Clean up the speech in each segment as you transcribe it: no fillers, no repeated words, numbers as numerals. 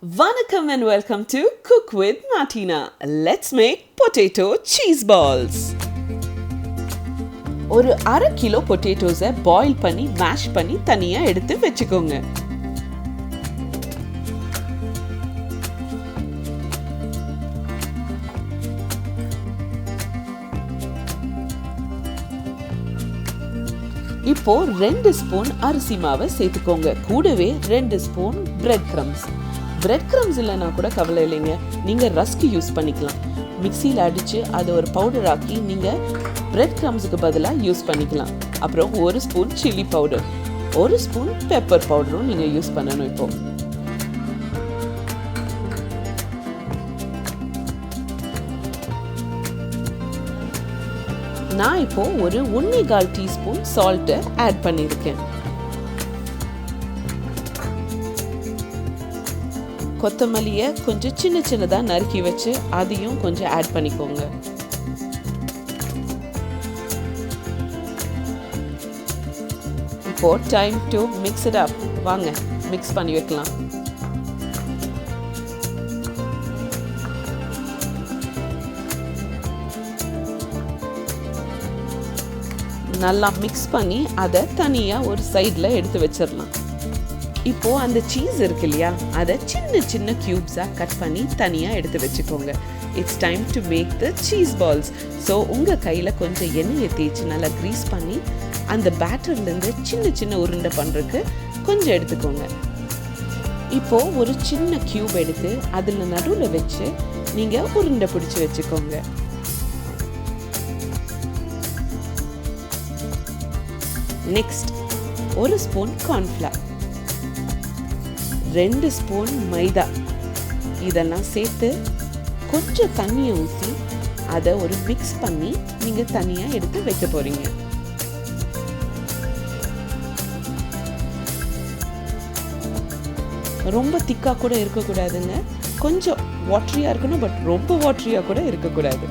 Vanakkam and welcome to Cook with Martina. Let's make potato cheese balls. ஒரு அரை kilo பொட்டேட்டோஸை boil பண்ணி mash பண்ணி தனியா எடுத்து வச்சுக்கோங்க. இப்போ 2 ஸ்பூன் அரிசி மாவை சேர்த்துக்கோங்க. கூடவே 2 spoon bread crumbs. Bread crumbs இல்லைனா கூட கவலை இல்லைங்க, நீங்கள் ரஸ்க் யூஸ் பண்ணிக்கலாம். மிக்சியில் அடித்து அதை ஒரு பவுடர் ஆக்கி நீங்கள் பிரெட் கிரம்ஸுக்கு பதிலாக யூஸ் பண்ணிக்கலாம். அப்புறம் 1 spoon chilli powder, 1 spoon pepper பவுடரும் நீங்கள் யூஸ் பண்ணணும். இப்போ நான் இப்போ ஒரு 1.25 டீஸ்பூன் சால்ட்டை ஆட் பண்ணியிருக்கேன். கொத்தமல்லியை கொஞ்சம் சின்ன சின்னதாக நறுக்கி வச்சு அதையும் கொஞ்சம் ஆட் பண்ணிக்கோங்க. இப்போ time to mix it up. வாங்க மிக்ஸ் பண்ணி வைக்கலாம். நல்லா மிக்ஸ் பண்ணி அதை தனியாக ஒரு சைடில் எடுத்து வச்சிடலாம். இப்போ அந்த சீஸ் இருக்கு இல்லையா, அதை சின்ன சின்ன கியூப்ஸாக கட் பண்ணி தனியாக எடுத்து வச்சுக்கோங்க. It's time to make the cheese balls. So உங்கள் கையில் கொஞ்சம் எண்ணெயை தேய்ச்சி நல்லா க்ரீஸ் பண்ணி அந்த பேட்டர்லேருந்து சின்ன சின்ன உருண்டை பண்ணுறதுக்கு கொஞ்சம் எடுத்துக்கோங்க. இப்போது ஒரு சின்ன கியூப் எடுத்து அதில் நடுவில் வச்சு நீங்கள் உருண்டை பிடிச்சி வச்சுக்கோங்க. நெக்ஸ்ட் 1 ஸ்பூன் கார்ன்ஃப்ளவர், 2 ஸ்பூன் மைதா, இதெல்லாம் சேர்த்து கொஞ்சம் தண்ணியை ஊற்றி அதை ஒரு மிக்ஸ் பண்ணி நீங்கள் தனியாக எடுத்து வைக்க போகிறீங்க. ரொம்ப திக்காக கூட இருக்கக்கூடாதுங்க, கொஞ்சம் வாட்டரியாக இருக்கணும், பட் ரொம்ப வாட்டரியாக கூட இருக்கக்கூடாது.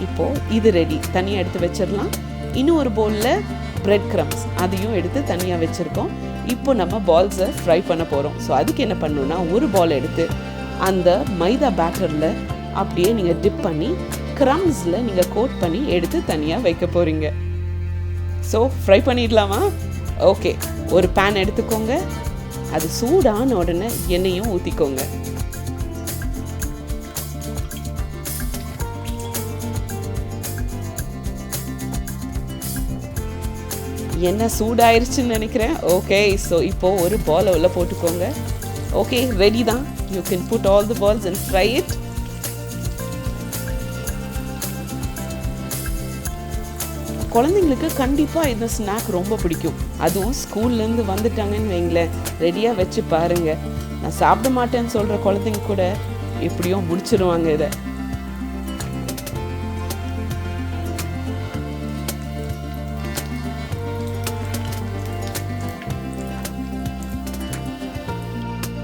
இப்போ இது ரெடி, தனியாக எடுத்து வச்சிடலாம். இன்னும் ஒரு பவுலில் பிரெட் கிரம்ஸ், அதையும் எடுத்து தனியாக வச்சுருக்கோம். இப்போ நம்ம பால்ஸை ஃப்ரை பண்ண போகிறோம். ஸோ அதுக்கு என்ன பண்ணணுன்னா, ஒரு பால் எடுத்து அந்த மைதா பேட்டரில் அப்படியே நீங்கள் டிப் பண்ணி கிரம்ஸில் நீங்கள் கோட் பண்ணி எடுத்து தனியாக வைக்க போகிறீங்க. ஸோ ஃப்ரை பண்ணிடலாமா? ஓகே, ஒரு பேன் எடுத்துக்கோங்க. அது சூடான உடனே எண்ணெயும் ஊற்றிக்கோங்க. எண்ணெய் சூடாயிருச்சுன்னு நினைக்கிறேன். ஓகே, ஸோ இப்போது ஒரு பால் உள்ள போட்டுக்கோங்க. ஓகே, ரெடி தான். You can put all the balls and fry it. குழந்தைங்களுக்கு கண்டிப்பாக இந்த ஸ்நாக் ரொம்ப பிடிக்கும். அதுவும் ஸ்கூல்லேருந்து வந்துட்டாங்கன்னு வைங்களேன், ரெடியாக வச்சு பாருங்கள். நான் சாப்பிட மாட்டேன்னு சொல்கிற குழந்தைங்க கூட எப்படியோ முடிச்சிருவாங்க இதை.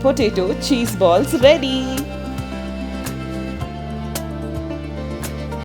Potato cheese balls ready.